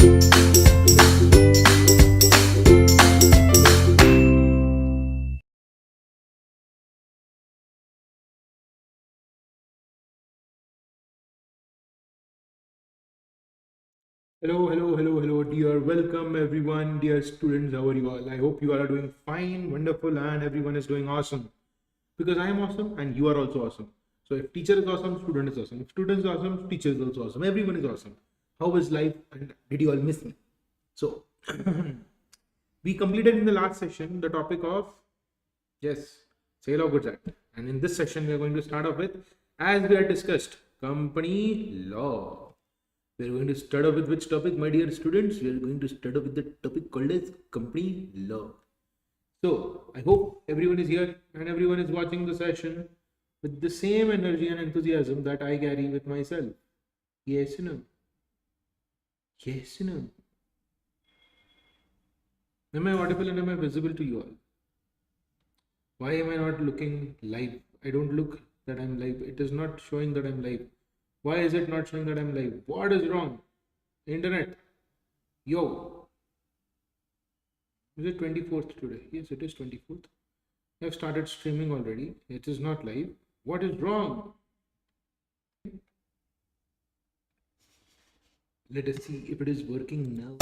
Hello, dear. Welcome, everyone, dear students. How are you all? I hope you all are doing fine, wonderful, and everyone is doing awesome. Because I am awesome and you are also awesome. So, if teacher is awesome, student is awesome. If student is awesome, teacher is also awesome. Everyone is awesome. How is life? And did you all miss me? So, we completed in the last session the topic of, yes, sale of goods act. And in this session, we are going to start off with, as we had discussed, company law. We are going to start off with which topic, my dear students? We are going to start off with the topic called as company law. So, I hope everyone is here and everyone is watching the session with the same energy and enthusiasm that I carry with myself. Yes, or no? Yes, or no? Am I audible and am I visible to you all? Why am I not looking live? I don't look that I'm live. It is not showing that I'm live. Why is it not showing that I'm live? What is wrong? Internet. Yo. Is it 24th today? Yes, it is 24th. I've started streaming already. It is not live. What is wrong? Let us see if it is working now.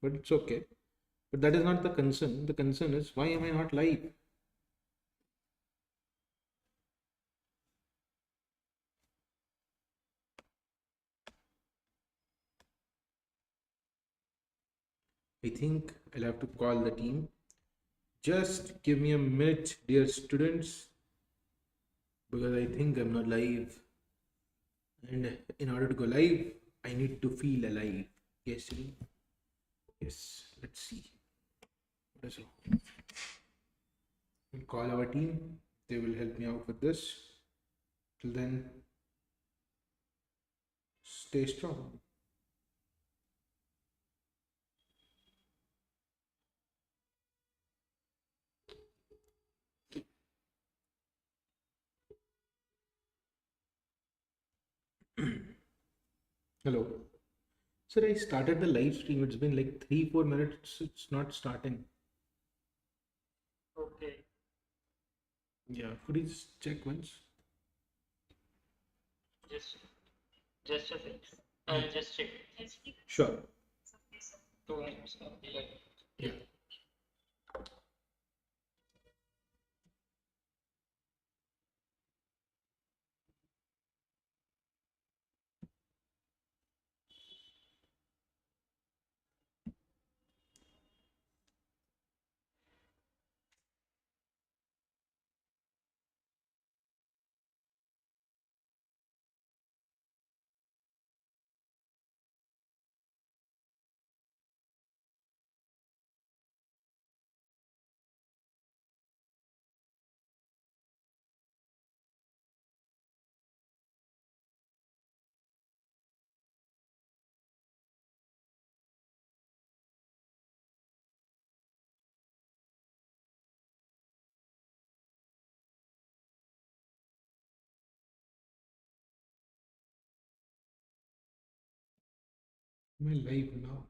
But it's okay. But that is not the concern. The concern is, why am I not live? I think I'll have to call the team. Just give me a minute, dear students, because I think I'm not live. And in order to go live, I need to feel alive. Yes, yes. Let's see. What is wrong? We'll call our team. They will help me out with this. Till then, stay strong. Hello. Sir, I started the live stream. It's been like 3-4 minutes. It's not starting. Okay, Yeah, could you just check once? just just a sec. I'll just check. Sure. 2 minutes. Yeah. Am I live now?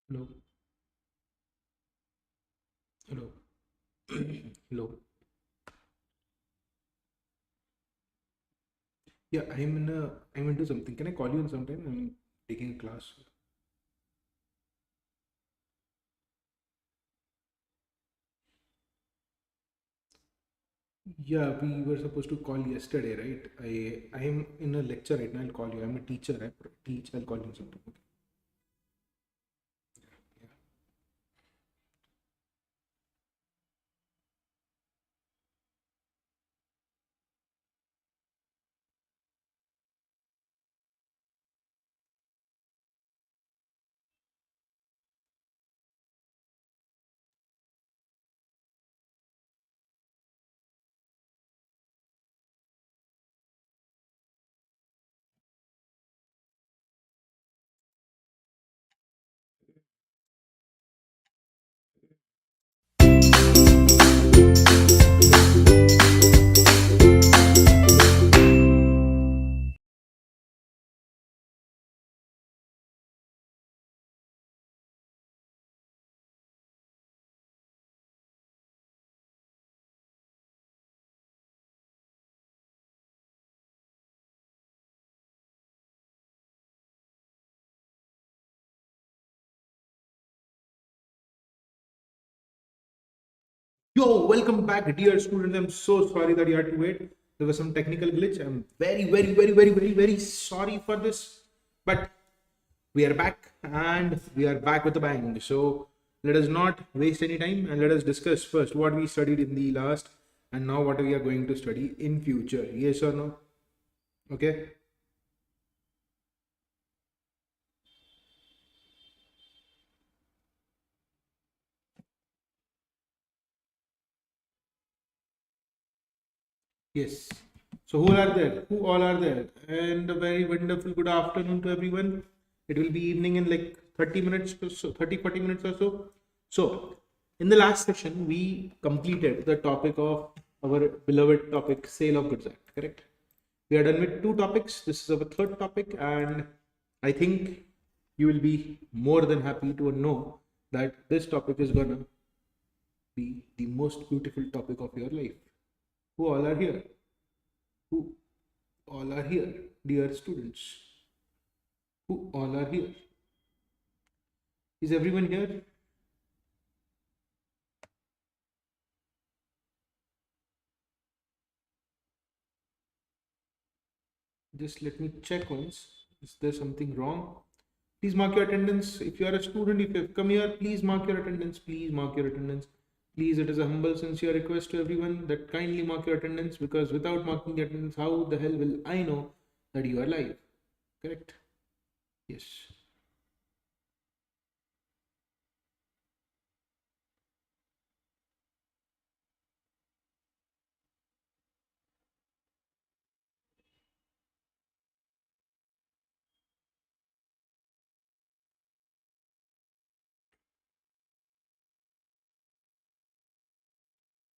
Hello. Hello. Hello. Yeah, I'm into something. Can I call you in some time? I'm taking a class. Yeah, we were supposed to call yesterday, right? I'm in a lecture right now. I'll call you. I'm a teacher. I teach. I'll call you sometime. Okay. Yeah. Yo, welcome back, dear students. I'm so sorry that you had to wait. There was some technical glitch. I'm very sorry for this. But we are back and we are back with a bang. So let us not waste any time and let us discuss first what we studied in the last and now what we are going to study in future. Yes or no? Okay. Yes. So who are there? Who all are there? And a very wonderful good afternoon to everyone. It will be evening in like 30 minutes or so, 30, 40 minutes or so. So in the last session, we completed the topic of our beloved topic, Sale of Goods Act, correct? We are done with two topics. This is our third topic, and I think you will be more than happy to know that this topic is gonna be the most beautiful topic of your life. Who all are here? Who all are here, dear students? Who all are here? Is everyone here? Just let me check once. Is there something wrong? Please mark your attendance. If you are a student, if you have come here, please mark your attendance. Please mark your attendance. Please, it is a humble, sincere request to everyone that kindly mark your attendance, because without marking the attendance, how the hell will I know that you are live? Correct? Yes.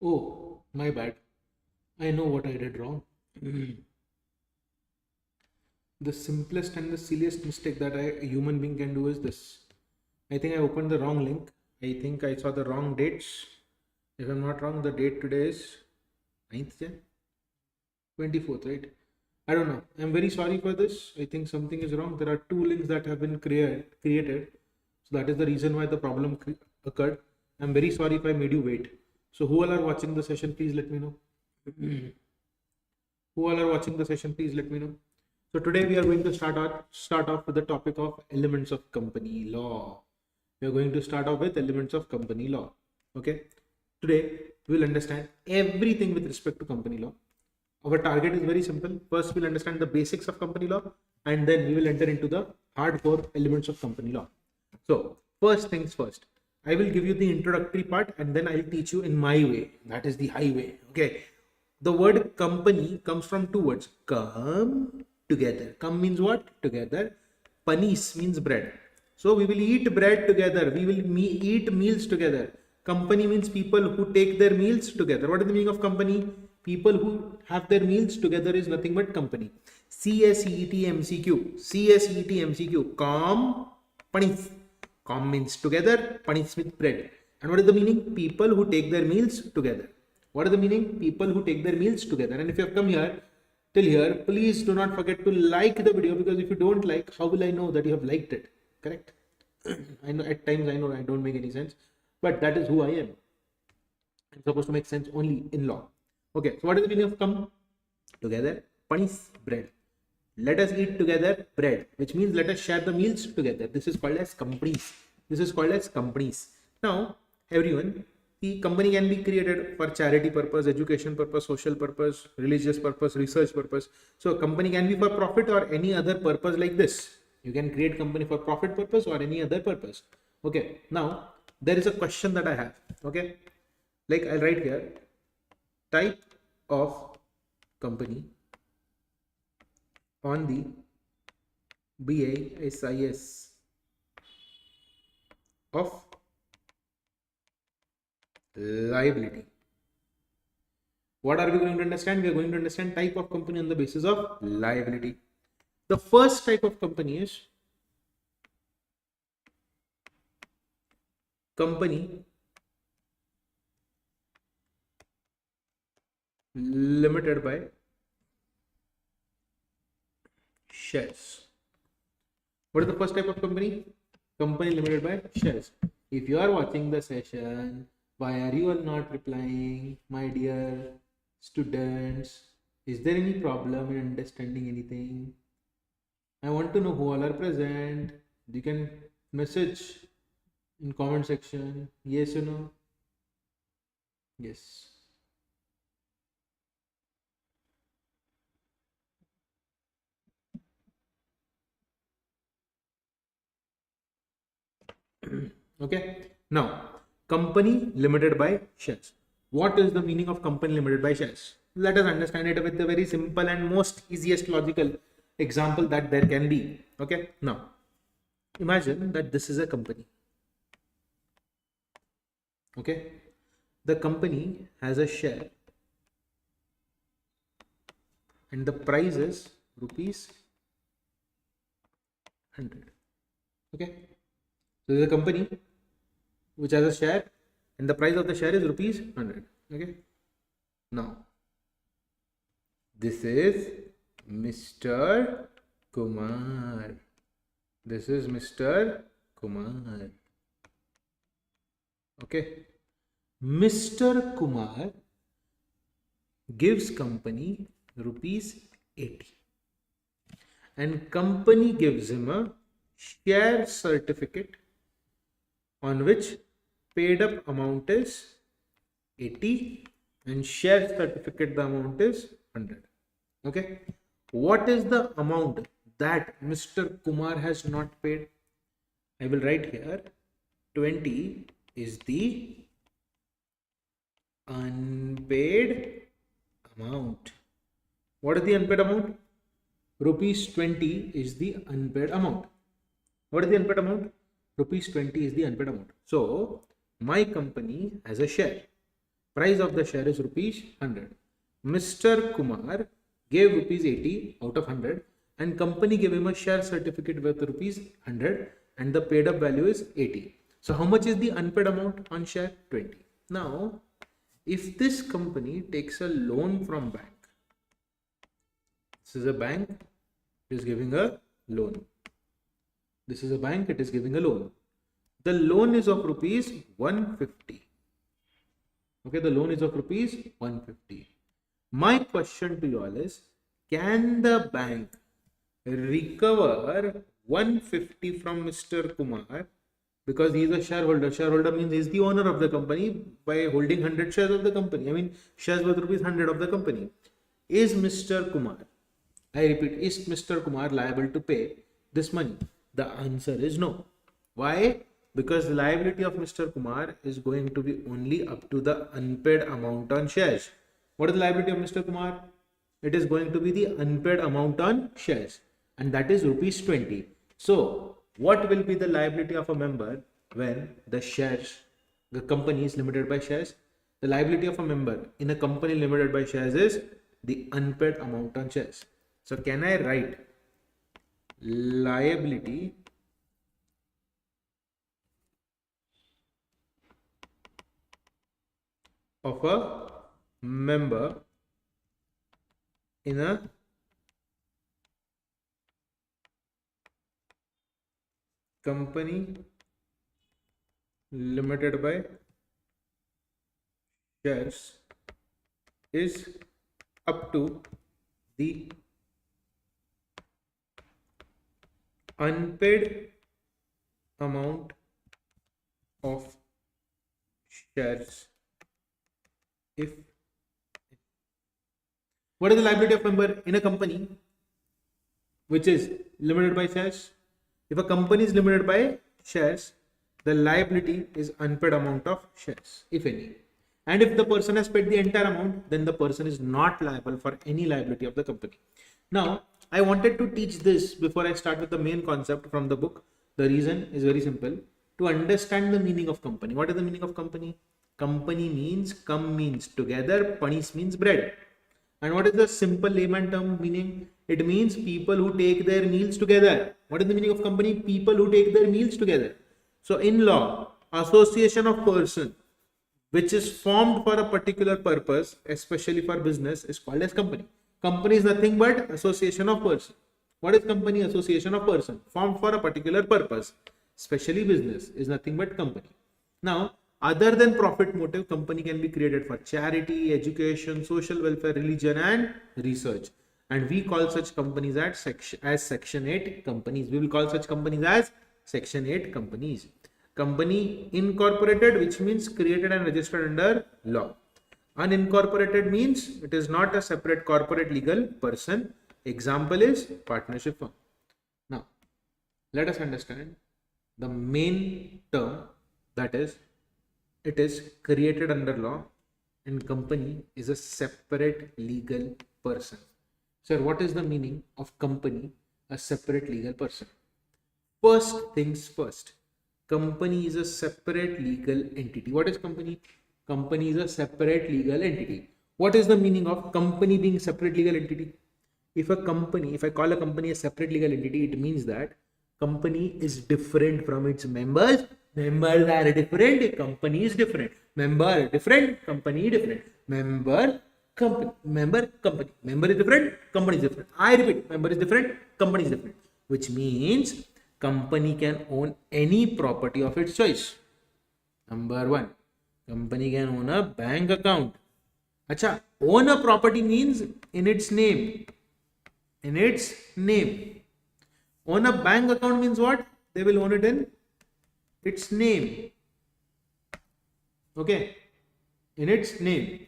Oh, my bad. I know what I did wrong. The simplest and the silliest mistake that a human being can do is this. I think I opened the wrong link. I think I saw the wrong dates. If I'm not wrong, the date today is 9th Jan, 24th, right? I don't know. I'm very sorry for this. I think something is wrong. There are two links that have been created. So that is the reason why the problem occurred. I'm very sorry if I made you wait. So who all are watching the session, please let me know. Who all are watching the session, please let me know. So today we are going to start off with the topic of elements of company law. We are going to start off with elements of company law. Okay. Today we will understand everything with respect to company law. Our target is very simple. First, we'll understand the basics of company law, and then we will enter into the hardcore elements of company law. So, first things first, I will give you the introductory part, and then I'll teach you in my way. That is the highway. Okay. The word company comes from two words. Come together. Come means what? Together. Panis means bread. So we will eat bread together. We will eat meals together. Company means people who take their meals together. What is the meaning of company? People who have their meals together is nothing but company. CSEET MCQ. CSEET MCQ. Companies. Com means together, punish with bread. And what is the meaning? People who take their meals together. What is the meaning? People who take their meals together. And if you have come here till here, please do not forget to like the video, because if you don't like, how will I know that you have liked it? Correct? I know at times I know I don't make any sense, but that is who I am. I'm supposed to make sense only in law. Okay, so what is the meaning of come together? Punish bread. Let us eat together bread, which means let us share the meals together. This is called as companies. This is called as companies. Now, everyone, the company can be created for charity purpose, education purpose, social purpose, religious purpose, research purpose. So a company can be for profit or any other purpose like this. You can create company for profit purpose or any other purpose. Okay, now there is a question that I have. Okay, like I'll write here, type of company on the BASIS of liability. What are we going to understand? We are going to understand type of company on the basis of liability. The first type of company is company limited by shares. What is the first type of company? Company limited by shares. If you are watching the session, why are you all not replying, my dear students? Is there any problem in understanding anything? I want to know who all are present. You can message in comment section, yes or no. Yes. Okay, now company limited by shares. What is the meaning of company limited by shares? Let us understand it with a very simple and most easiest logical example that there can be. Okay, now imagine that this is a company. Okay, the company has a share and the price is rupees 100. Okay, so there is a company which has a share and the price of the share is rupees 100. Okay, now this is Mr. Kumar. This is Mr. Kumar. Okay, Mr. Kumar gives company rupees 80 and company gives him a share certificate on which paid up amount is 80 and share certificate the amount is 100. Okay, what is the amount that Mr. Kumar has not paid? I will write here 20 is the unpaid amount. What is the unpaid amount? Rupees 20 is the unpaid amount. What is the unpaid amount? Rupees 20 is the unpaid amount. So my company has a share. Price of the share is rupees 100. Mr. Kumar gave rupees 80 out of 100 and company gave him a share certificate worth rupees 100 and the paid up value is 80. So how much is the unpaid amount on share? 20. Now, if this company takes a loan from bank, this is a bank, it is giving a loan. This is a bank, it is giving a loan. The loan is of rupees 150. Okay, the loan is of rupees 150. My question to you all is, can the bank recover 150 from Mr. Kumar because he is a shareholder? Shareholder means he is the owner of the company by holding 100 shares of the company. I mean, shares worth rupees 100 of the company. Is Mr. Kumar, I repeat, is Mr. Kumar liable to pay this money? The answer is no. Why? Because the liability of Mr. Kumar is going to be only up to the unpaid amount on shares. What is the liability of Mr. Kumar? It is going to be the unpaid amount on shares, and that is rupees 20. So what will be the liability of a member when the shares, the company is limited by shares? The liability of a member in a company limited by shares is the unpaid amount on shares. So can I write liability of a member in a company limited by shares is up to the unpaid amount of shares if what is the liability of member in a company which is limited by shares? If a company is limited by shares, the liability is unpaid amount of shares, if any. And if the person has paid the entire amount, then the person is not liable for any liability of the company. Now, I wanted to teach this before I start with the main concept from the book. The reason is very simple. To understand the meaning of company. What is the meaning of company? Company means, come means together, panis means bread. And what is the simple layman term meaning? It means people who take their meals together. What is the meaning of company? People who take their meals together. So in law, association of person which is formed for a particular purpose, especially for business, is called as company. Company is nothing but association of person. What is company? Association of person formed for a particular purpose, especially business, is nothing but company. Now, other than profit motive, company can be created for charity, education, social welfare, religion, and research. And we call such companies as Section 8 companies. We will call such companies as Section 8 companies. Company incorporated, which means created and registered under law. Unincorporated means it is not a separate corporate legal person. Example is partnership firm. Now, let us understand the main term, that is, it is created under law, and company is a separate legal person. Sir, what is the meaning of company, a separate legal person? First things first, company is a separate legal entity. What is company? Company is a separate legal entity. What is the meaning of company being separate legal entity? If I call a company a separate legal entity, it means that company is different from its members. Members are different, company is different. Member are different, company different. Member, company. Member is different, company is different. I repeat, member is different, company is different. Which means company can own any property of its choice. Number one, company can own a bank account. Acha, own a property means in its name. In its name. Own a bank account means what? They will own it in its name. Okay. In its name.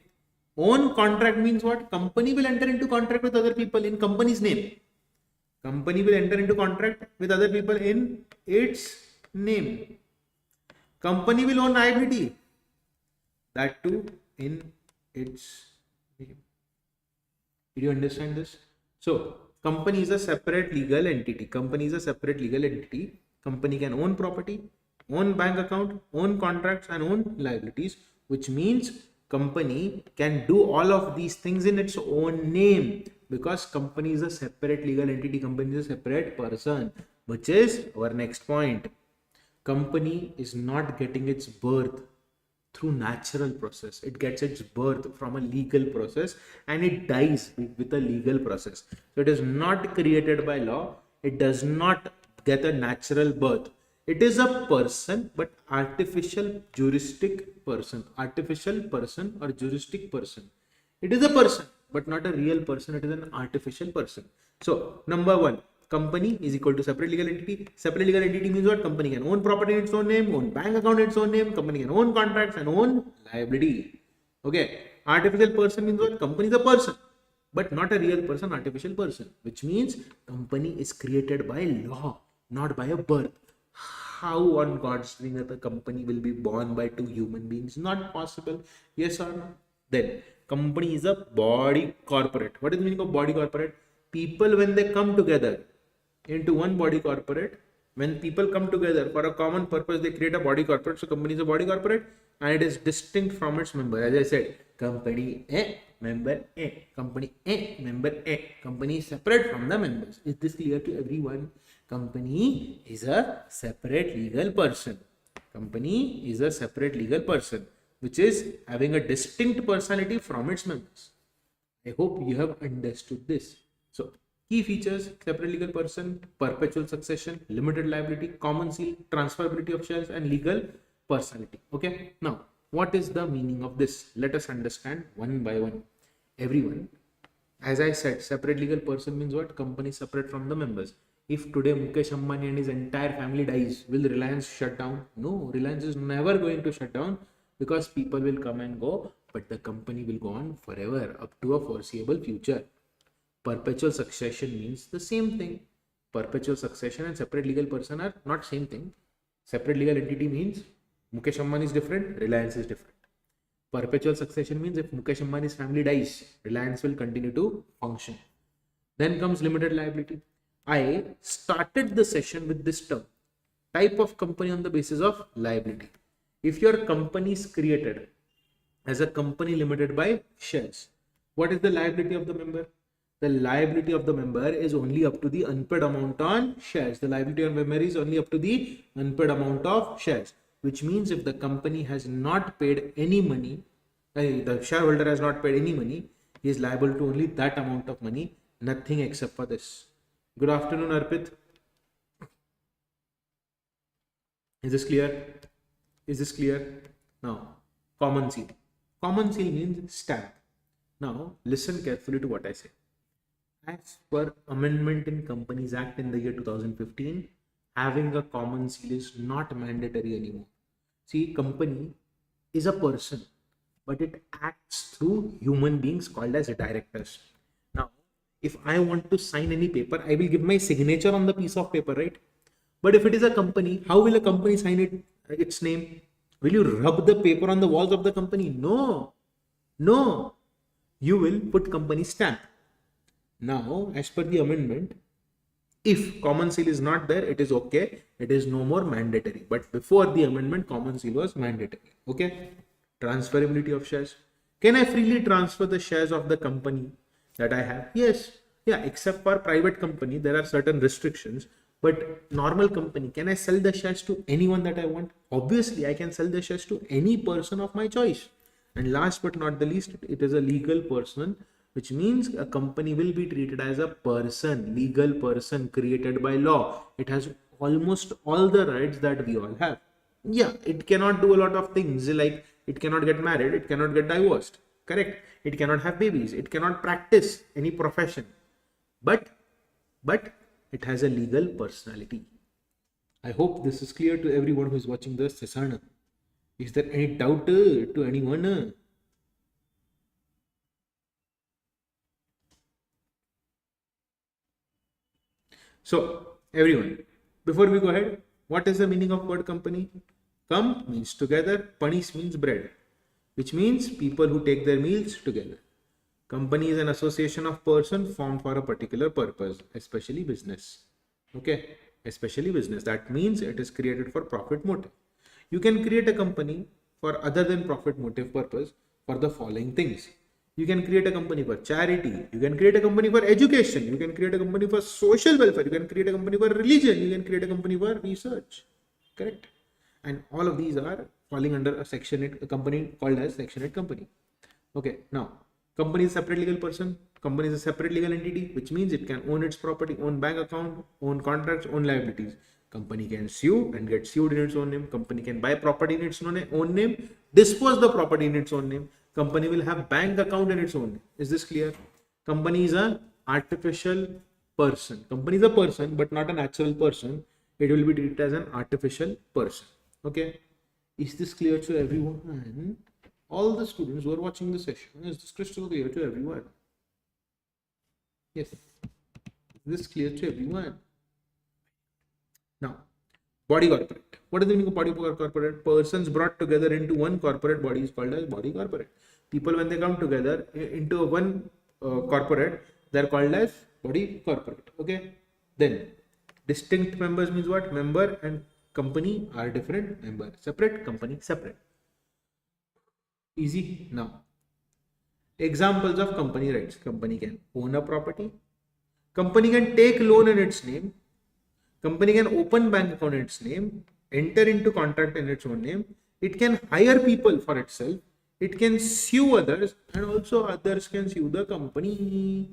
Own contract means what? Company will enter into contract with other people in company's name. Company will enter into contract with other people in its name. Company will own liability. That too in its name. Did you understand this? So, company is a separate legal entity. Company is a separate legal entity. Company can own property, own bank account, own contracts, and own liabilities, which means company can do all of these things in its own name, because company is a separate legal entity. Company is a separate person, which is our next point. Company is not getting its birth through natural process. It gets its birth from a legal process, and it dies with a legal process. So it is not created by law. It does not get a natural birth. It is a person, but artificial juristic person. Artificial person or juristic person. It is a person, but not a real person. It is an artificial person. So number one, company is equal to separate legal entity. Separate legal entity means what? Company can own property in its own name, own bank account in its own name, company can own contracts and own liability. Okay. Artificial person means what? Company is a person, but not a real person, artificial person, which means company is created by law, not by a birth. How on God's green earth a company will be born by two human beings? Not possible. Yes or no? Then company is a body corporate. What is the meaning of body corporate? People, when they come together into one body corporate, when people come together for a common purpose, they create a body corporate. So company is a body corporate, and it is distinct from its member. As I said, company A, member A, company A, member A. Company is separate from the members. Is this clear to everyone? Company is a separate legal person. Company is a separate legal person. which is having a distinct personality from its members. I hope you have understood this. So, key features: separate legal person, perpetual succession, limited liability, common seal, transferability of shares, and legal personality. Okay, now what is the meaning of this? Let us understand one by one. Everyone, as I said, separate legal person means what? Company separate from the members. If today Mukesh Ambani and his entire family dies, will Reliance shut down? No, Reliance is never going to shut down, because people will come and go, but the company will go on forever up to a foreseeable future. Perpetual succession means the same thing. Perpetual succession and separate legal person are not same thing. Separate legal entity means Mukesh Ambani is different, Reliance is different. Perpetual succession means if Mukesh Ambani's family dies, Reliance will continue to function. Then comes limited liability. I started the session with this term: type of company on the basis of liability. If your company is created as a company limited by shares, what is the liability of the member? The liability of the member is only up to the unpaid amount on shares. The liability of the member is only up to the unpaid amount of shares, which means if the company has not paid any money, the shareholder has not paid any money, he is liable to only that amount of money, nothing except for this. Good afternoon, Arpit. Is this clear? Is this clear? Now, common seal. Common seal means stamp. Now, listen carefully to what I say. As per amendment in Companies Act in the year 2015, having a common seal is not mandatory anymore. See, company is a person, but it acts through human beings called as directors. Now, if I want to sign any paper, I will give my signature on the piece of paper, right? But if it is a company, how will a company sign its name? Will you rub the paper on the walls of the company? No. No. You will put company stamp. Now, as per the amendment, if common seal is not there, it is okay. It is no more mandatory. But before the amendment, common seal was mandatory. Okay. Transferability of shares. Can I freely transfer the shares of the company that I have? Yes. Yeah, except for private company, there are certain restrictions. But normal company, can I sell the shares to anyone that I want? Obviously, I can sell the shares to any person of my choice. And last but not the least, it is a legal person, which means a company will be treated as a person, legal person created by law. It has almost all the rights that we all have. Yeah, it cannot do a lot of things, like it cannot get married, it cannot get divorced, correct? It cannot have babies, it cannot practice any profession. But it has a legal personality. I hope this is clear to everyone who is watching this session. Is there any doubt to anyone? So, everyone, before we go ahead, what is the meaning of word company? Come means together, panis means bread, which means people who take their meals together. Company is an association of persons formed for a particular purpose, especially business. Okay, especially business. That means it is created for profit motive. You can create a company for other than profit motive purpose for the following things. You can create a company for charity. You can create a company for education. You can create a company for social welfare. You can create a company for religion. You can create a company for research. Correct? And all of these are falling under a Section 8, a company called as Section 8 company. Okay, now company is a separate legal person. Company is a separate legal entity, which means it can own its property, own bank account, own contracts, own liabilities. Company can sue and get sued in its own name. Company can buy property in its own name, dispose the property in its own name. Company will have bank account in its own name. Is this clear? Company is an artificial person. Company is a person, but not a natural person. It will be treated as an artificial person. Okay. Is this clear to everyone? All the students who are watching the session, is this crystal clear to everyone? Yes. Is this clear to everyone? Now, body corporate. What is the meaning of body corporate? Persons brought together into one corporate body is called as body corporate. People, when they come together into one corporate, they are called as body corporate. Okay. Then, distinct members means what? Member and company are different. Member separate, company separate. Easy. Now, examples of company rights. Company can own a property. Company can take loan in its name. Company can open bank account in its name, enter into contract in its own name, it can hire people for itself, it can sue others, and also others can sue the company.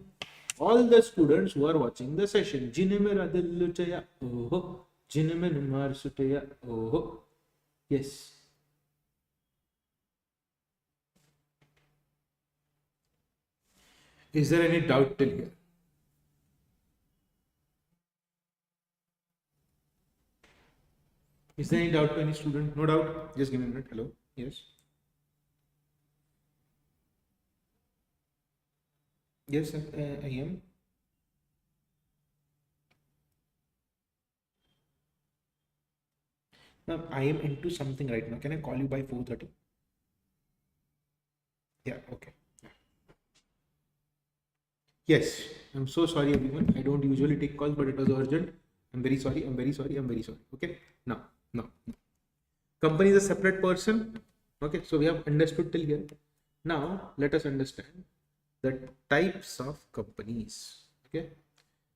All the students who are watching the session, yes. Is there any doubt till here? Is there any doubt to any student? No doubt? Just give me a minute. Hello? Yes? Yes, I am. Now, I am into something right now. Can I call you by 4:30? Yeah, okay. Yes, I'm so sorry everyone. I don't usually take calls, but it was urgent. I'm very sorry. I'm very sorry. I'm very sorry. Okay. Now. Company is a separate person. Okay. So we have understood till here. Now let us understand the types of companies. Okay.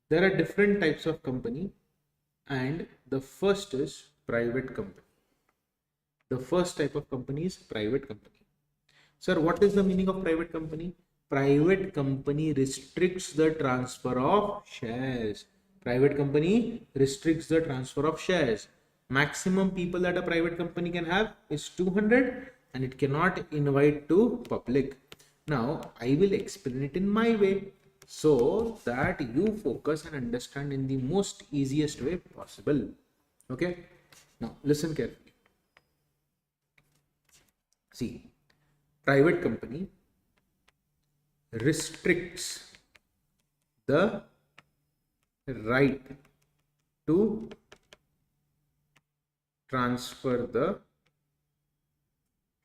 There are different types of company, and the first is private company. The first type of company is private company. Sir, what is the meaning of private company? Private company restricts the transfer of shares. Private company restricts the transfer of shares. Maximum people that a private company can have is 200, and it cannot invite to public. Now, I will explain it in my way so that you focus and understand in the most easiest way possible. Okay. Now, listen carefully. See, private company restricts the right to transfer the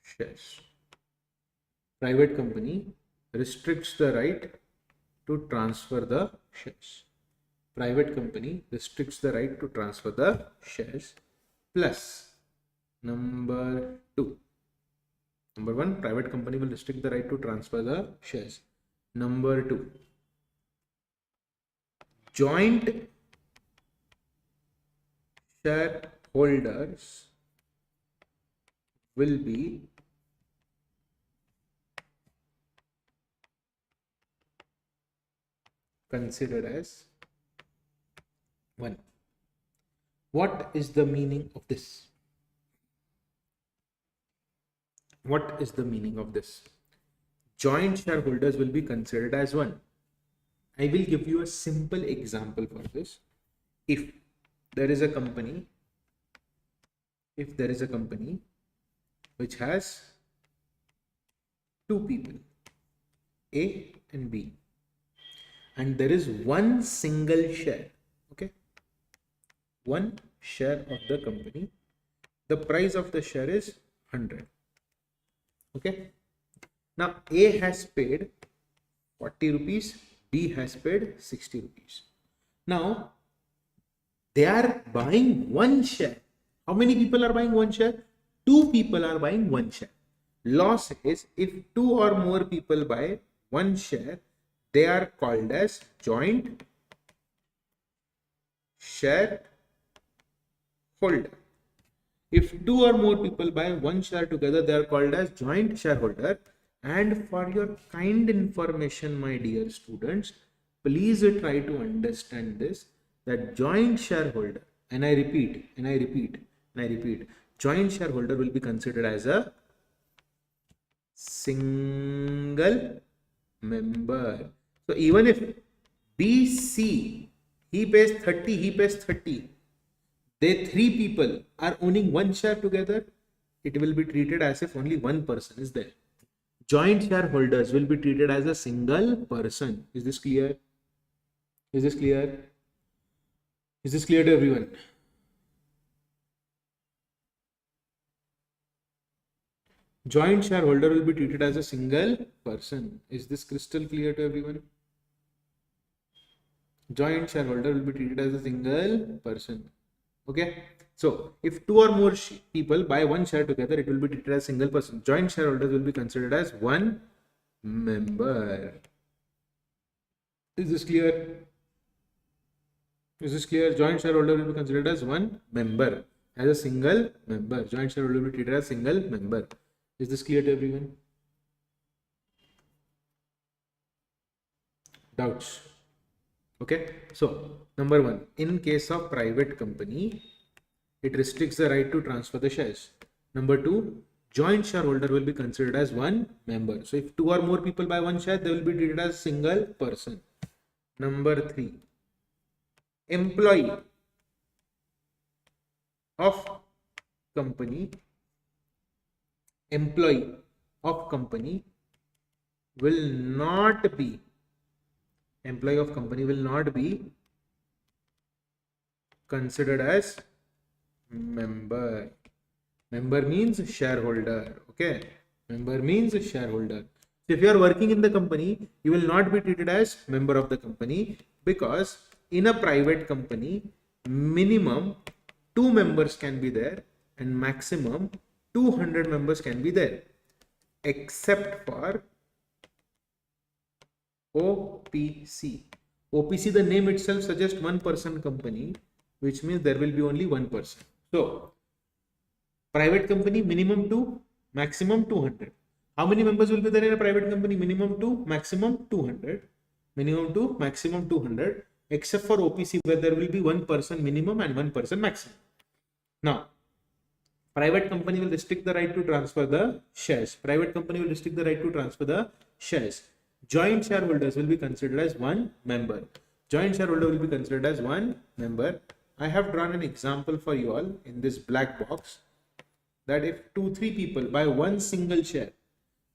shares. Private company restricts the right to transfer the shares. Private company restricts the right to transfer the shares. Plus, number 2. Number 1, private company will restrict the right to transfer the shares. Number 2, joint shareholders will be considered as 1. What is the meaning of this? What is the meaning of this? Joint shareholders will be considered as 1. I will give you a simple example for this. If there is a company which has 2 people, A and B, and there is one single share, okay, one share of the company, the price of the share is 100. Okay. Now A has paid 40 rupees, B has paid 60 rupees. Now they are buying one share. How many people are buying one share? 2 people are buying one share. Law says if 2 or more people buy one share, they are called as joint shareholder. If 2 or more people buy one share together, they are called as joint shareholder. And for your kind information, my dear students, please try to understand this, that joint shareholder, and I repeat, joint shareholder will be considered as a single member. So even if BC, he pays 30, they 3 people are owning one share together, it will be treated as if only one person is there. Joint shareholders will be treated as a single person. Is this clear? Is this clear? Is this clear to everyone? Joint shareholder will be treated as a single person. Is this crystal clear to everyone? Joint shareholder will be treated as a single person. Okay. So if 2 or more people buy one share together, it will be treated as a single person. Joint shareholders will be considered as one member. Is this clear? Is this clear? Joint shareholder will be considered as one member. as a single member. Joint shareholder will be treated as single member. Is this clear to everyone? Doubts? Okay. So number one, in case of private company, it restricts the right to transfer the shares. Number two, joint shareholder will be considered as one member. So if two or more people buy one share, they will be treated as single person. Number three, employee of company will not be considered as member. Member means shareholder. Okay, member means shareholder. So if you are working in the company, you will not be treated as member of the company, because in a private company, minimum 2 members can be there and maximum 200 members can be there, except for OPC. OPC, the name itself suggests one person company, which means there will be only one person. So private company, minimum 2, maximum 200. How many members will be there in a private company? Minimum 2, maximum 200. Minimum 2, maximum 200, except for OPC, where there will be one person minimum and one person maximum. Now, private company will restrict the right to transfer the shares. Joint shareholders will be considered as one member. I have drawn an example for you all in this black box, that if 2-3 people buy one single share,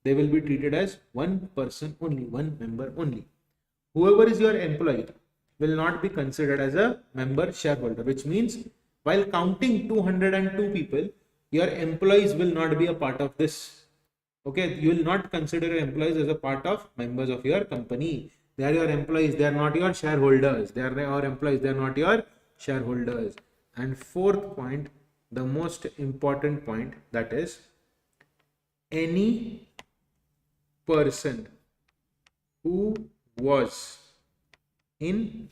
they will be treated as one person only, one member only. Whoever is your employee will not be considered as a member shareholder, which means while counting 202 people, your employees will not be a part of this. Okay, you will not consider your employees as a part of members of your company. They are your employees, they are not your shareholders. They are your employees, they are not your shareholders. And fourth point, the most important point, that is, any person who was in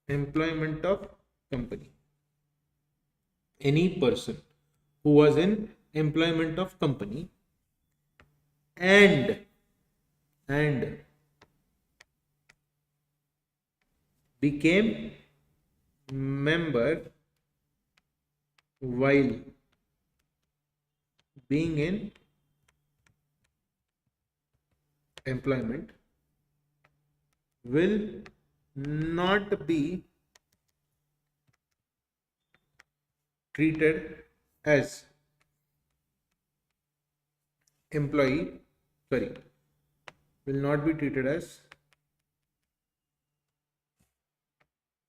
employment of company, and became member while being in employment will not be treated as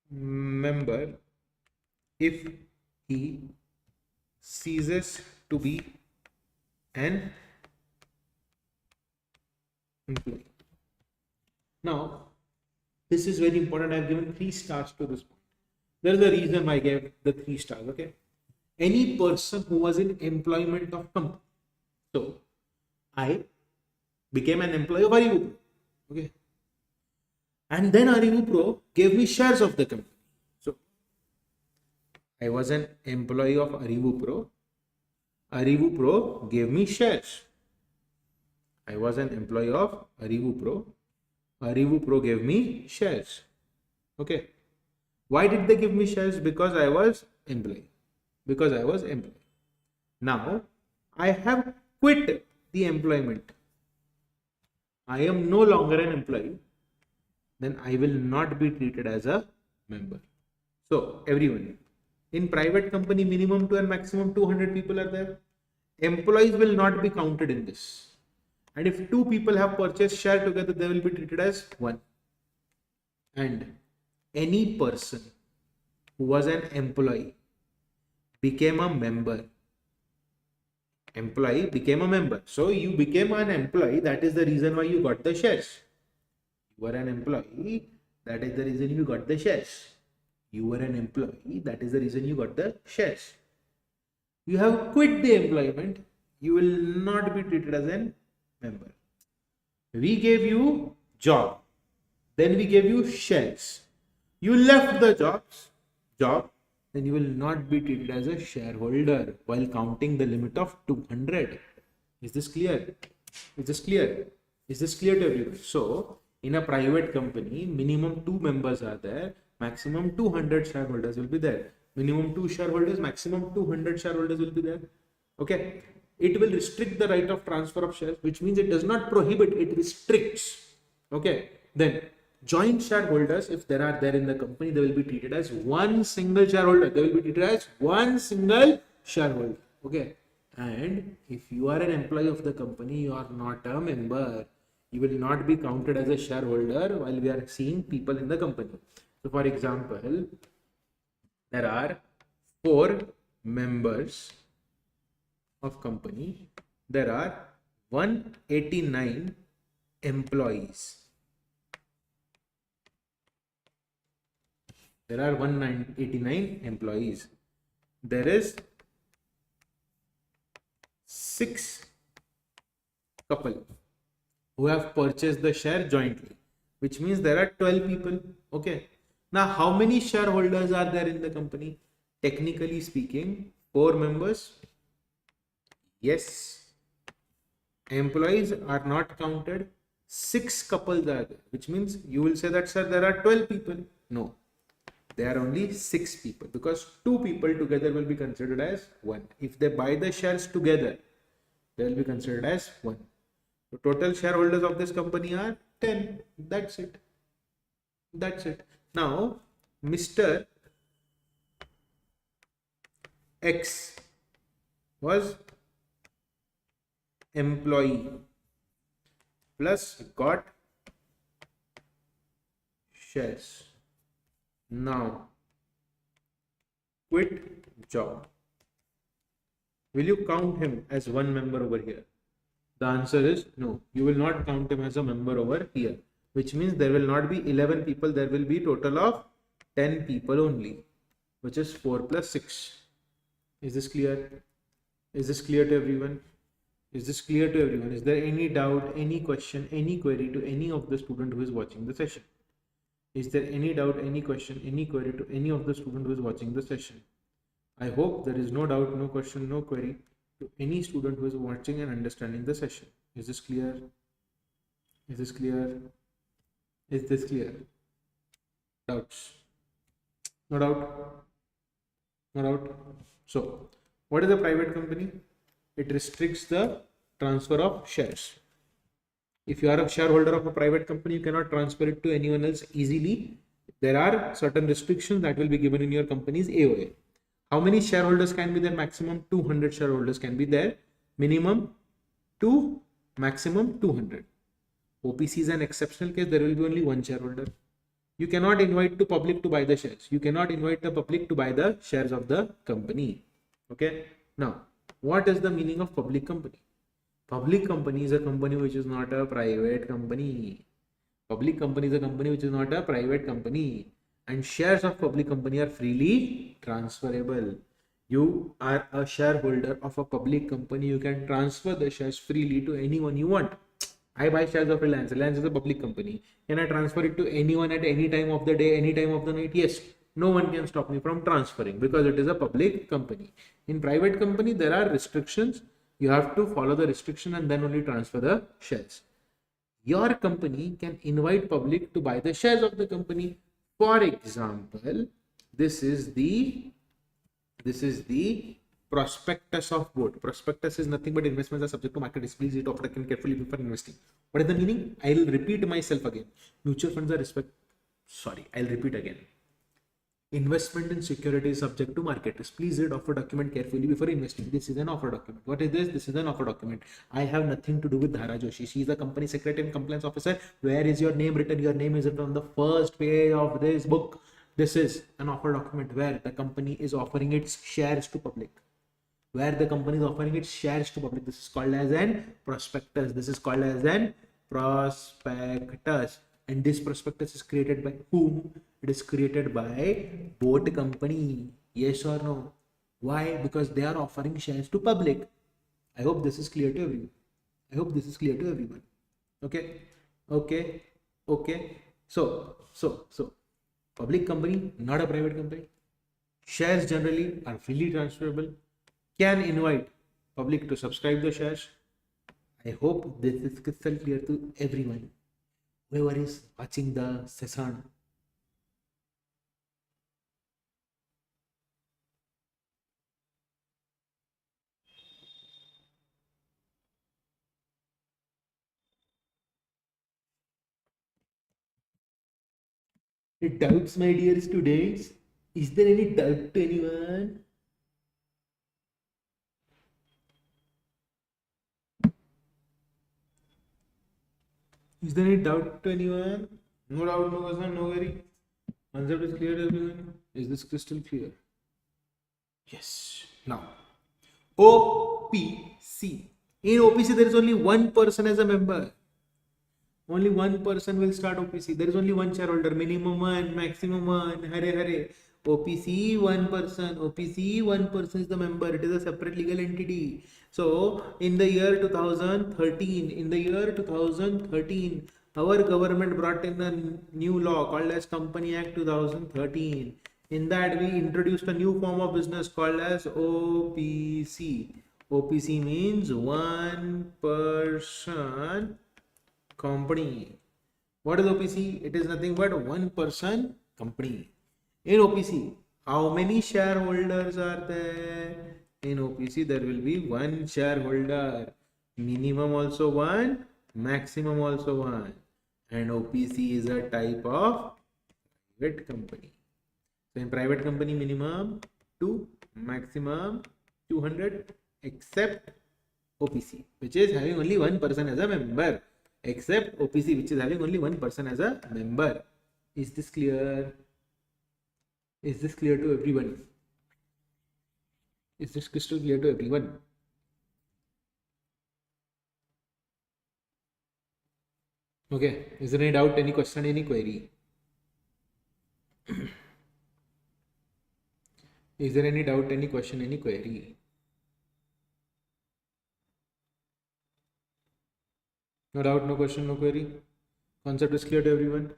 member if he ceases to be an employee. Now, this is very important. I have given 3 stars to this point. There is a reason why I gave the 3 stars. Okay, any person who was in employment of company. So I became an employee of ArivuPro. Okay, and then ArivuPro gave me shares of the company. So I was an employee of ArivuPro. ArivuPro gave me shares. I was an employee of ArivuPro. ArivuPro gave me shares. Okay. Why did they give me shares? Because I was employee. Now, I have quit the employment. I am no longer an employee. Then I will not be treated as a member. So, everyone, in private company, minimum 2 and maximum 200 people are there. Employees will not be counted in this. And if 2 people have purchased share together, they will be treated as one. And any person who was an employee became a member. So you became an employee. That is the reason why you got the shares. You were an employee. That is the reason you got the shares. You have quit the employment. You will not be treated as a member. We gave you job. Then we gave you shares. You left the job, then you will not be treated as a shareholder while counting the limit of 200. Is this clear? Is this clear? Is this clear to everyone? So, in a private company, minimum 2 members are there, maximum 200 shareholders will be there. Minimum 2 shareholders, maximum 200 shareholders will be there. Okay. It will restrict the right of transfer of shares, which means it does not prohibit, it restricts. Okay. Then joint shareholders, if there are there in the company, they will be treated as one single shareholder. They will be treated as one single shareholder. Okay. And if you are an employee of the company, you are not a member. You will not be counted as a shareholder while we are seeing people in the company. So, for example, there are 4 members of company. There are 189 employees. There are 189 employees. There is 6 couple who have purchased the share jointly, which means there are 12 people. Okay. Now, how many shareholders are there in the company? Technically speaking, 4 members. Yes. Employees are not counted. 6 couples are there, which means you will say that, sir, there are 12 people. No, there are only 6 people, because 2 people together will be considered as 1. If they buy the shares together, they will be considered as 1. The total shareholders of this company are 10. That's it. That's it. Now, Mr. X was employee plus got shares. Now, quit job. Will you count him as one member over here? The answer is no. You will not count him as a member over here, which means there will not be 11 people. There will be total of 10 people only, which is 4 plus 6. Is this clear? Is this clear to everyone? Is this clear to everyone? Is there any doubt, any question, any query to any of the student who is watching the session? Is there any doubt, any question, any query to any of the student who is watching the session? I hope there is no doubt, no question, no query to any student who is watching and understanding the session. Is this clear? Is this clear? Is this clear? Doubts? No doubt? No doubt? So, what is a private company? It restricts the transfer of shares. If you are a shareholder of a private company, you cannot transfer it to anyone else easily. There are certain restrictions that will be given in your company's AOA. How many shareholders can be there? Maximum 200 shareholders can be there. Minimum 2, maximum 200. OPC is an exceptional case. There will be only one shareholder. You cannot invite the public to buy the shares. You cannot invite the public to buy the shares of the company. Okay. Now, what is the meaning of public company? Public company is a company which is not a private company. Public company is a company which is not a private company. And shares of public company are freely transferable. You are a shareholder of a public company. You can transfer the shares freely to anyone you want. I buy shares of Reliance. Reliance is a public company. Can I transfer it to anyone at any time of the day, any time of the night? Yes. No one can stop me from transferring because it is a public company. In private company, there are restrictions. You have to follow the restriction and then only transfer the shares. Your company can invite public to buy the shares of the company. For example, this is the prospectus of board. Prospectus is nothing but investments are subject to market risk. Please read it often carefully before investing. What is the meaning? I'll repeat myself again. Mutual funds are I'll repeat again. Investment in security is subject to market risk. Please read offer document carefully before investing. This is an offer document. What is this? This is an offer document. I have nothing to do with Dhara Joshi. She is the company secretary and compliance officer. Where is your name written? Your name is written on the first page of this book. This is an offer document where the company is offering its shares to public. Where the company is offering its shares to public. This is called as an prospectus. This is called as an prospectus. And this prospectus is created by whom? It is created by boat company. Yes or no? Why? Because they are offering shares to public. I hope this is clear to everyone. I hope this is clear to everyone. Okay. Okay. Okay. So Public company, not a private company. Shares generally are freely transferable. Can invite public to subscribe the shares. I hope this is crystal clear to everyone. Whoever is watching the session. Any doubts, my dear students? Is there any doubt to anyone? Is there any doubt to anyone? No doubt, no concern, no worry. Concept is clear to everyone. Is this crystal clear? Yes. Now, OPC. In OPC, there is only one person as a member. Only one person will start OPC. There is only one shareholder. Minimum one, maximum one. Hare hare. OPC, one person. OPC, one person is the member. It is a separate legal entity. So, in the year 2013, our government brought in a new law called as Company Act 2013. In that, we introduced a new form of business called as OPC. OPC means one person company. What is OPC? It is nothing but one person company. In OPC, how many shareholders are there? In OPC, there will be one shareholder. Minimum also one, maximum also one. And OPC is a type of private company. So in private company, minimum 2, maximum 200, except OPC, which is having only one person as a member. Except OPC, which is having only one person as a member. Is this clear? Is this clear to everyone? Is this crystal clear to everyone? Okay. Is there any doubt, any question, any query? Is there any doubt, any question, any query? No doubt, no question, no query. Concept is clear to everyone.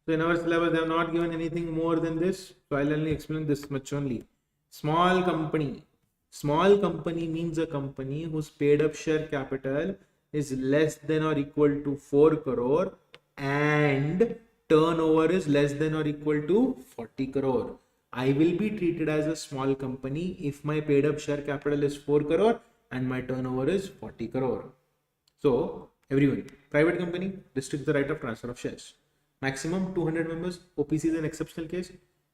So in our syllabus, they have not given anything more than this. So I'll only explain this much only. Small company. Small company means a company whose paid up share capital is less than or equal to 4 crore and turnover is less than or equal to 40 crore. I will be treated as a small company if my paid up share capital is 4 crore and my turnover is 40 crore. So everyone, private company restricts the right of transfer of shares. Maximum 200 members. OPC is an exceptional case.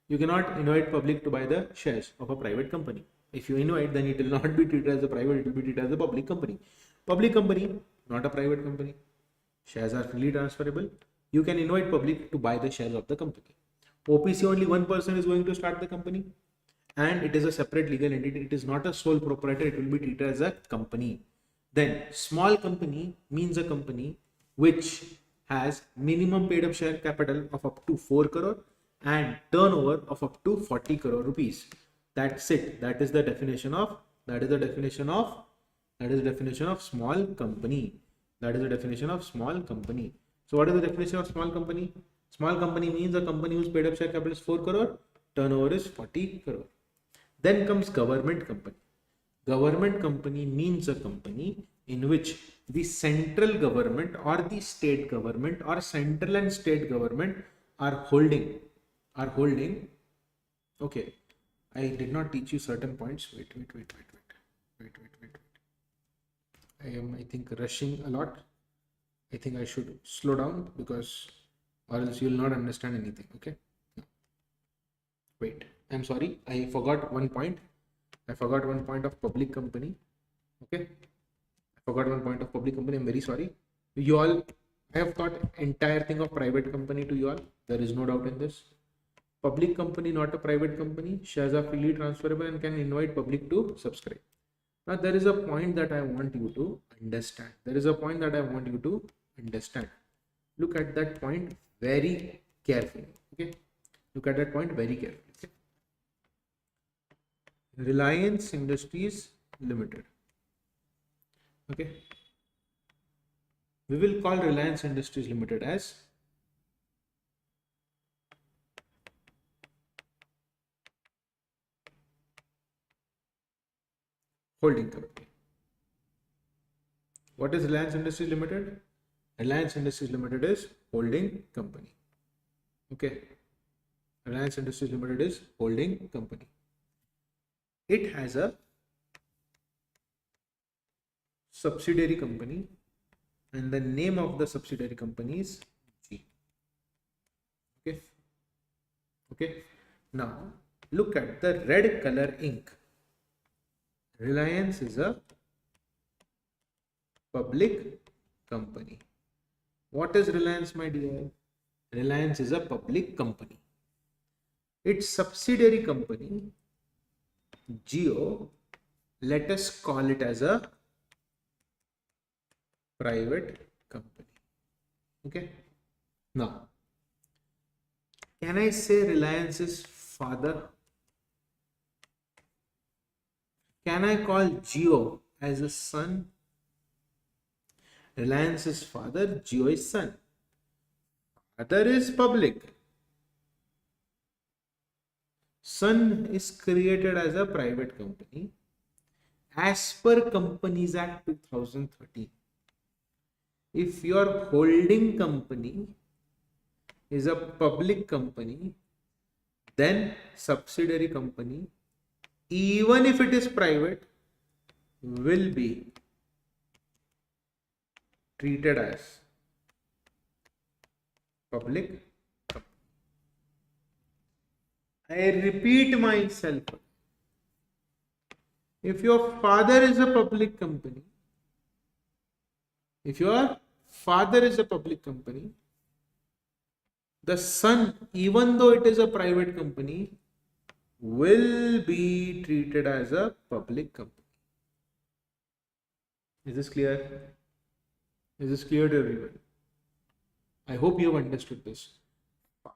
You cannot invite public to buy the shares of a private company. If you invite, then it will not be treated as a private, it will be treated as a public company. Public company, not a private company. Shares are freely transferable. You can invite public to buy the shares of the company. OPC, only one person is going to start the company and it is a separate legal entity. It is not a sole proprietor. It will be treated as a company. Then small company means a company which has minimum paid up share capital of up to 4 crore and turnover of up to 40 crore rupees. That's it. That is the definition of small company. That is the definition of small company. So what is the definition of small company? Small company means a company whose paid up share capital is 4 crore, turnover is 40 crore. Then comes government company. Government company means a company in which the central government or the state government or central and state government are holding. Okay, I did not teach you certain points. Wait. I am, I think, rushing a lot. I think I should slow down because or else you will not understand anything. Okay. Wait, I'm sorry. I forgot one point. Of public company. Okay. I forgot one point of public company. I'm very sorry. You all, I have taught entire thing of private company to you all. There is no doubt in this. Public company, not a private company. Shares are freely transferable and can invite public to subscribe. Now there is a point that I want you to understand. Look at that point very carefully. Okay. Look at that point very carefully. Okay? Reliance Industries Limited. Okay. We will call Reliance Industries Limited as holding company. What is Reliance Industries Limited? Reliance Industries Limited is holding company. Okay. Reliance Industries Limited is holding company. It has a subsidiary company and the name of the subsidiary company is G. Okay. Okay. Now look at the red color ink. Reliance is a public company. What is Reliance, my dear? Reliance is a public company. Its subsidiary company, Jio, let us call it as a private company. Okay. Now, can I say Reliance is father? Can I call Jio as a son? Reliance is father, Jio is son. Father is public. Sun is created as a private company as per Companies Act 2013. If your holding company is a public company, then subsidiary company, even if it is private, will be treated as public company. I repeat myself. If your father is a public company, the son, even though it is a private company, will be treated as a public company. Is this clear? Is this clear to everyone? I hope you have understood this.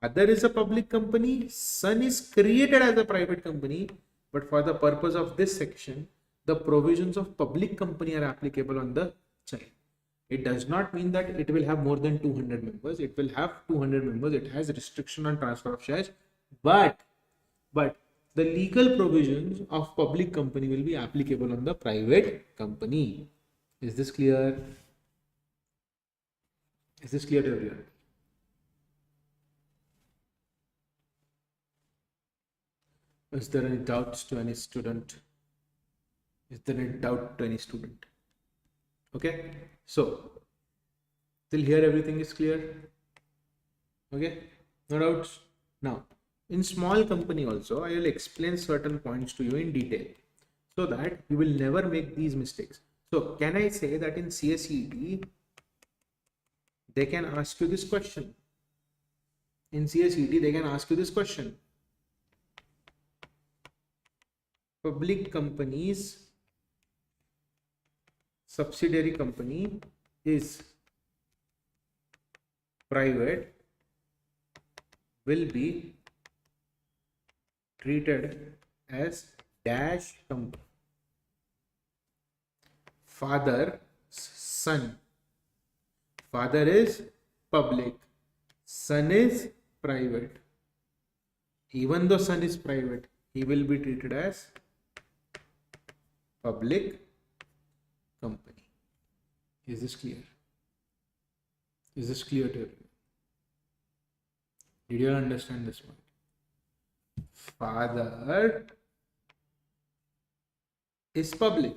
Father is a public company, son is created as a private company, but for the purpose of this section, the provisions of public company are applicable on the child. It does not mean that it will have more than 200 members. It will have 200 members. It has restriction on transfer of shares, but the legal provisions of public company will be applicable on the private company. Is this clear? Is this clear to everyone? Is there any doubts to any student? Is there any doubt to any student? Okay, so till here everything is clear. Okay, no doubts. Now, in small company also, I will explain certain points to you in detail so that you will never make these mistakes. So, can I say that in CSEET, they can ask you this question? In CSEET, they can ask you this question. Public companies subsidiary company is private will be treated as dash company. Father, son. Father is public, son is private. Even though son is private, he will be treated as public company. Is this clear? Is this clear to everyone? Did you understand this one? Father is public,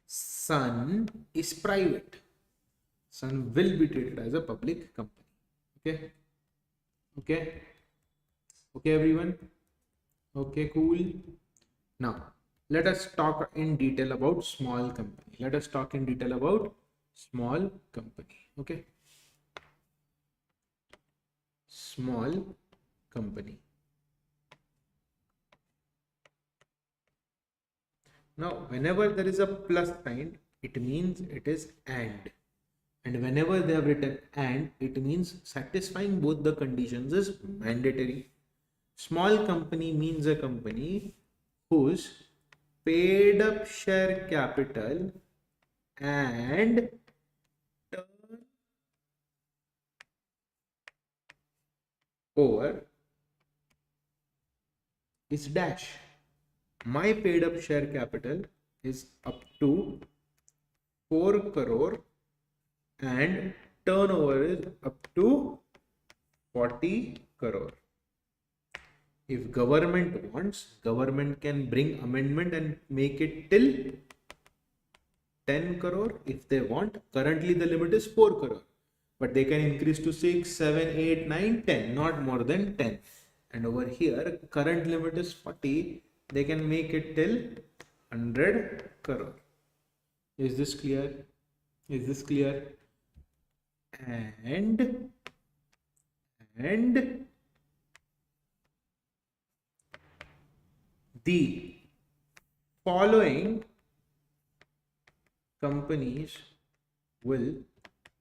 son is private. Son will be treated as a public company. Okay? Okay? Okay, everyone? Okay, cool. Now, let us talk in detail about small company. Let us talk in detail about small company. Okay? Small company. Now, whenever there is a plus sign, it means it is and. And whenever they have written and, it means satisfying both the conditions is mandatory. Small company means a company whose paid up share capital and turnover is dash. My paid up share capital is up to 4 crore and turnover is up to 40 crore. If government wants, government can bring amendment and make it till 10 crore if they want. Currently the limit is 4 crore, but they can increase to 6, 7, 8, 9, 10, not more than 10. And over here, current limit is 40, they can make it till 100 crore. Is this clear? Is this clear? And the following companies will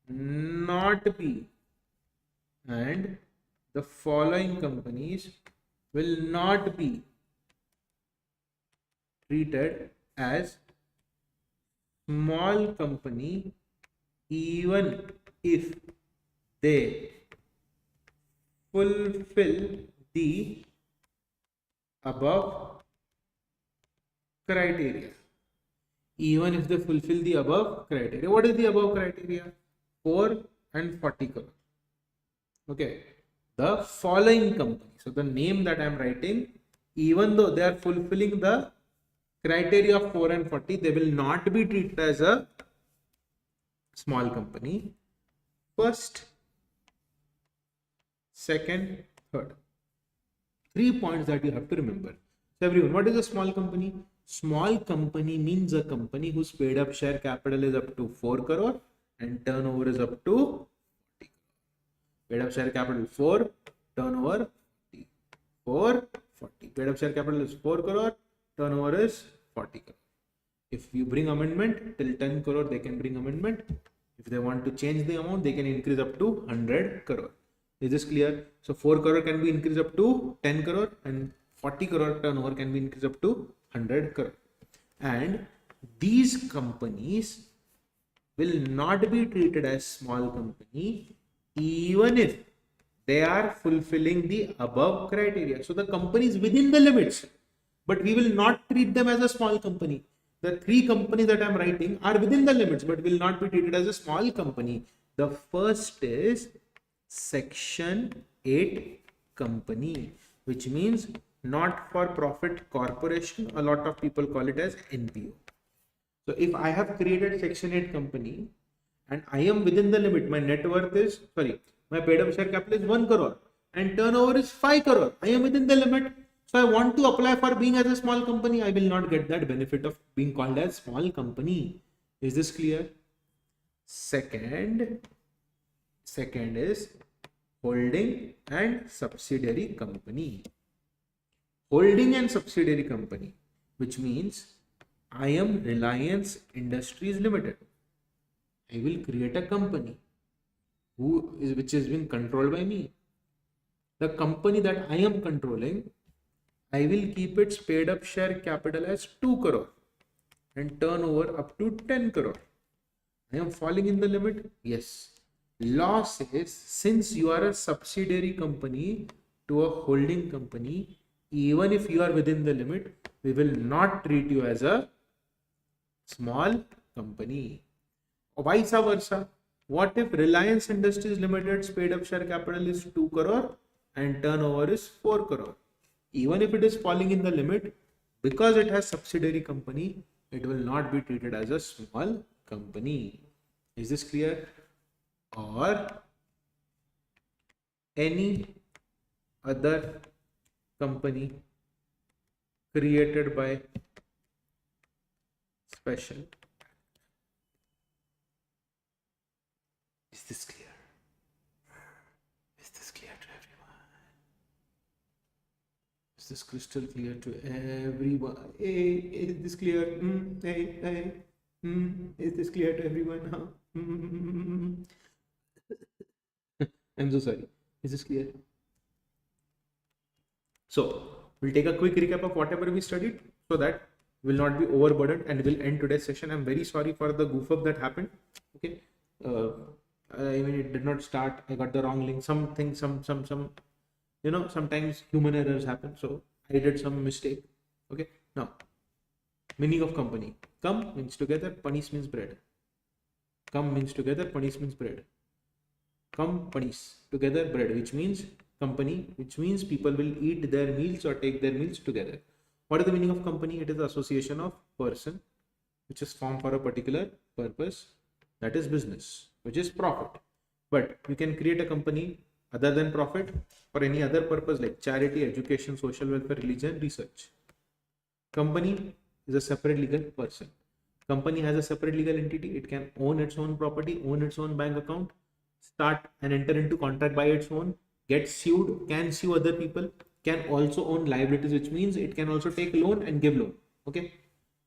not be, and the following companies will not be treated as small company even if they fulfill the above criteria. Even if they fulfill the above criteria. What is the above criteria? 4 and 40 crore. Okay. The following company. So the name that I am writing, even though they are fulfilling the criteria of 4 and 40, they will not be treated as a small company. First, second, third. 3 points that you have to remember. So everyone, what is a small company? Small company means a company whose paid up share capital is up to 4 crore and turnover is up to 40 crore. Paid up share capital 4, turnover 40. 4, 40. Paid up share capital is 4 crore, turnover is 40 crore. If you bring amendment till 10 crore, they can bring amendment. If they want to change the amount, they can increase up to 100 crore. Is this clear? So 4 crore can be increased up to 10 crore and 40 crore turnover can be increased up to 100 crore. And these companies will not be treated as small company even if they are fulfilling the above criteria. So the company is within the limits, but we will not treat them as a small company. The 3 companies that I am writing are within the limits, but will not be treated as a small company. The first is Section 8 company, which means not for profit corporation. A lot of people call it as NPO. So if I have created Section 8 company and I am within the limit, my net worth is, my paid up share capital is 1 crore and turnover is 5 crore. I am within the limit. So I want to apply for being as a small company. I will not get that benefit of being called as small company. Is this clear? Second is holding and subsidiary company. Holding and subsidiary company, which means I am Reliance Industries Limited. I will create a company which is being controlled by me. The company that I am controlling, I will keep its paid up share capital as 2 crore and turnover up to 10 crore. I am falling in the limit? Yes. Law says since you are a subsidiary company to a holding company, even if you are within the limit, we will not treat you as a small company. Or vice versa. What if Reliance Industries Limited's paid up share capital is 2 crore and turnover is 4 crore? Even if it is falling in the limit, because it has subsidiary company, it will not be treated as a small company. Is this clear? Or any other company created by special. Is this clear? Is this clear to everyone? Is this crystal clear to everyone? Hey, is this clear? Hey. Is this clear to everyone? Huh? I'm so sorry. Is this clear? So we'll take a quick recap of whatever we studied so that we'll not be overburdened and we'll end today's session. I'm very sorry for the goof up that happened. Okay. I mean, it did not start. I got the wrong link. Something, sometimes human errors happen. So I did some mistake. Okay. Now, meaning of company. Come means together, punish means bread. Come means together, punish means bread. Come, punish, together, bread, which means company, which means people will eat their meals or take their meals together. What is the meaning of company? It is the association of person which is formed for a particular purpose, that is business, which is profit. But you can create a company other than profit for any other purpose like charity, education, social welfare, religion, research. Company is a separate legal person. Company has a separate legal entity. It can own its own property, own its own bank account, start and enter into contract by its own, get sued, can sue other people, can also own liabilities, which means it can also take loan and give loan. Okay.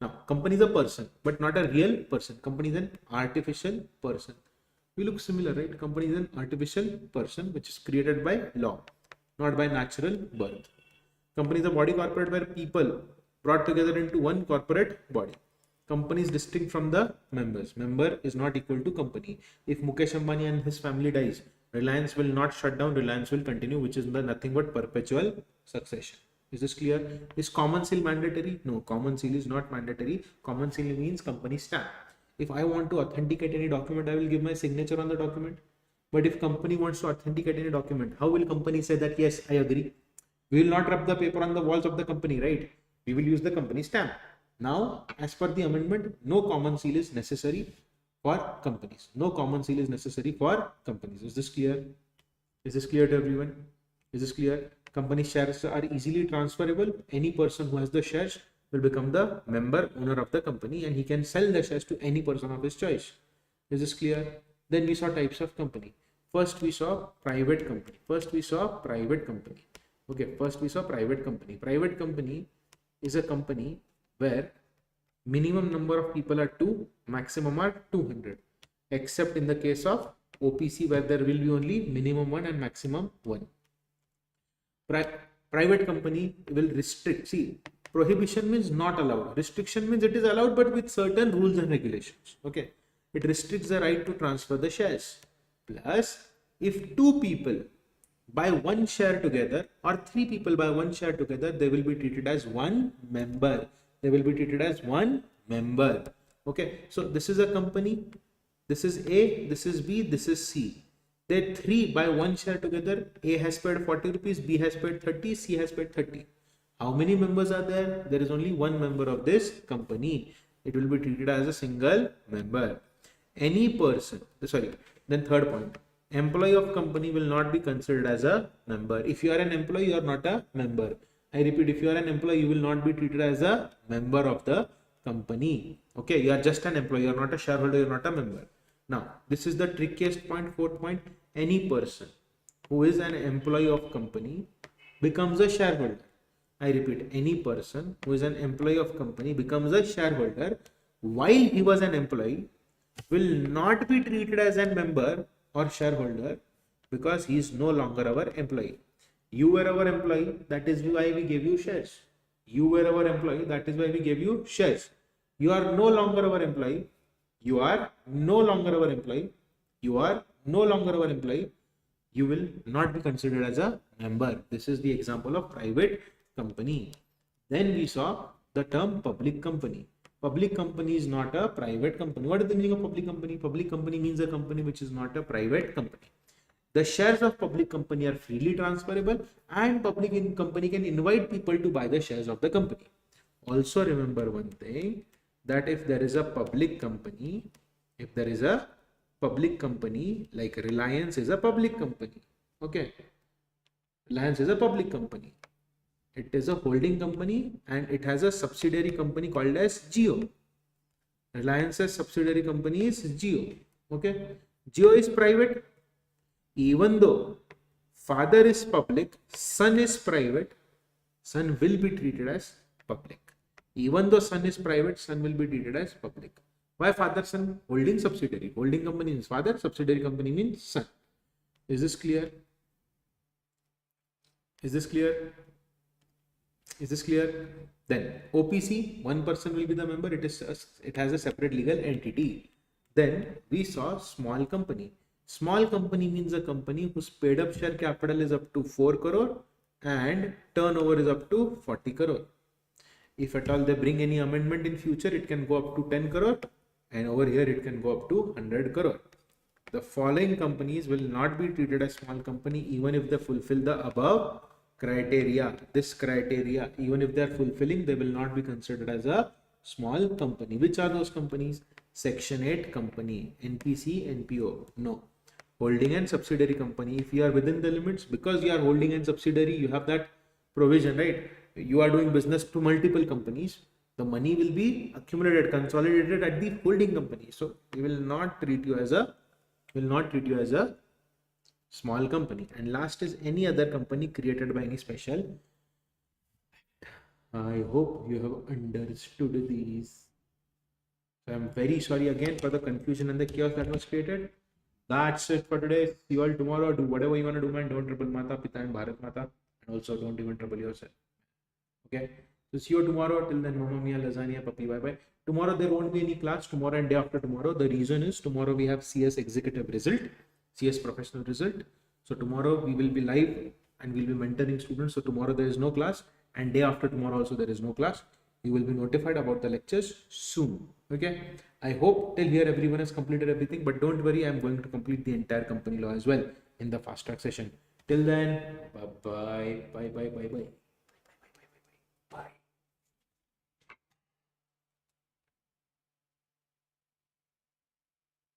Now, company is a person, but not a real person. Company is an artificial person. We look similar, right? Company is an artificial person which is created by law, not by natural birth. Company is a body corporate where people brought together into one corporate body. Company is distinct from the members. Member is not equal to company. If Mukesh Ambani and his family dies, Reliance will not shut down. Reliance will continue, which is nothing but perpetual succession. Is this clear? Is common seal mandatory? No, common seal is not mandatory. Common seal means company stamp. If I want to authenticate any document, I will give my signature on the document. But if company wants to authenticate any document, how will company say that yes, I agree? We will not rub the paper on the walls of the company, right? We will use the company stamp. Now, as per the amendment, no common seal is necessary for companies. No common seal is necessary for companies. Is this clear? Is this clear to everyone? Is this clear? Company shares are easily transferable. Any person who has the shares will become the member owner of the company and he can sell the shares to any person of his choice. Is this clear? Then we saw types of company. First we saw private company. Okay, first we saw private company. Private company is a company where minimum number of people are 2, maximum are 200. Except in the case of OPC where there will be only minimum 1 and maximum 1. Private company will restrict. See, prohibition means not allowed. Restriction means it is allowed but with certain rules and regulations. Okay. It restricts the right to transfer the shares. Plus, if 2 people buy 1 share together or 3 people buy 1 share together, they will be treated as 1 member. They will be treated as 1 member. Okay. So this is a company. This is A, this is B, this is C. They 3 buy 1 share together. A has paid 40 rupees, B has paid 30, C has paid 30. How many members are there? There is only 1 member of this company. It will be treated as a single member. Any person, then third point, employee of company will not be considered as a member. If you are an employee, you are not a member. I repeat, if you are an employee, you will not be treated as a member of the company. Okay, you are just an employee, you are not a shareholder, you are not a member. Now, this is the trickiest point, fourth point. Any person who is an employee of company becomes a shareholder. I repeat, any person who is an employee of company becomes a shareholder while he was an employee will not be treated as a member or shareholder because he is no longer our employee. You were our employee, that is why we gave you shares. You were our employee, that is why we gave you shares. You are no longer our employee. You are no longer our employee. You are no longer our employee. You will not be considered as a member. This is the example of private company. Then we saw the term public company. Public company is not a private company. What is the meaning of public company? Public company means a company which is not a private company. The shares of public company are freely transferable and public company can invite people to buy the shares of the company. Also remember one thing, that if there is a public company, like Reliance is a public company. Okay. Reliance is a public company. It is a holding company and it has a subsidiary company called as Jio. Reliance's subsidiary company is Jio. Okay. Jio is private. Even though father is public, son is private, son will be treated as public. Even though son is private, son will be treated as public. Why father, son? Holding subsidiary. Holding company means father, subsidiary company means son. Is this clear? Is this clear? Is this clear? Then OPC, 1 person will be the member. It has a separate legal entity. Then we saw small company. Small company means a company whose paid up share capital is up to 4 crore and turnover is up to 40 crore. If at all they bring any amendment in future, it can go up to 10 crore, and over here it can go up to 100 crore. The following companies will not be treated as small company even if they fulfill the above criteria. This criteria, even if they are fulfilling, they will not be considered as a small company. Which are those companies? Section 8 company, NPC, NPO. No. Holding and subsidiary company. If you are within the limits, because you are holding and subsidiary, you have that provision, right? You are doing business to multiple companies. The money will be accumulated, consolidated at the holding company. So we will not treat you as a small company. And last is any other company created by any special. I hope you have understood these. So I'm very sorry again for the confusion and the chaos that was created. That's it for today. See you all tomorrow. Do whatever you want to do, man. Don't trouble Mata, Pita, and Bharat Mata. And also don't even trouble yourself. Okay. So see you tomorrow. Till then, Mama Mia, Lasagna, Puppy, bye bye. Tomorrow there won't be any class. Tomorrow and day after tomorrow. The reason is tomorrow we have CS executive result, CS professional result. So tomorrow we will be live and we'll be mentoring students. So tomorrow there is no class, and day after tomorrow also there is no class. You will be notified about the lectures soon. Okay. I hope till here everyone has completed everything, but don't worry, I'm going to complete the entire company law as well in the fast track session. Till then, bye bye, bye bye, bye bye.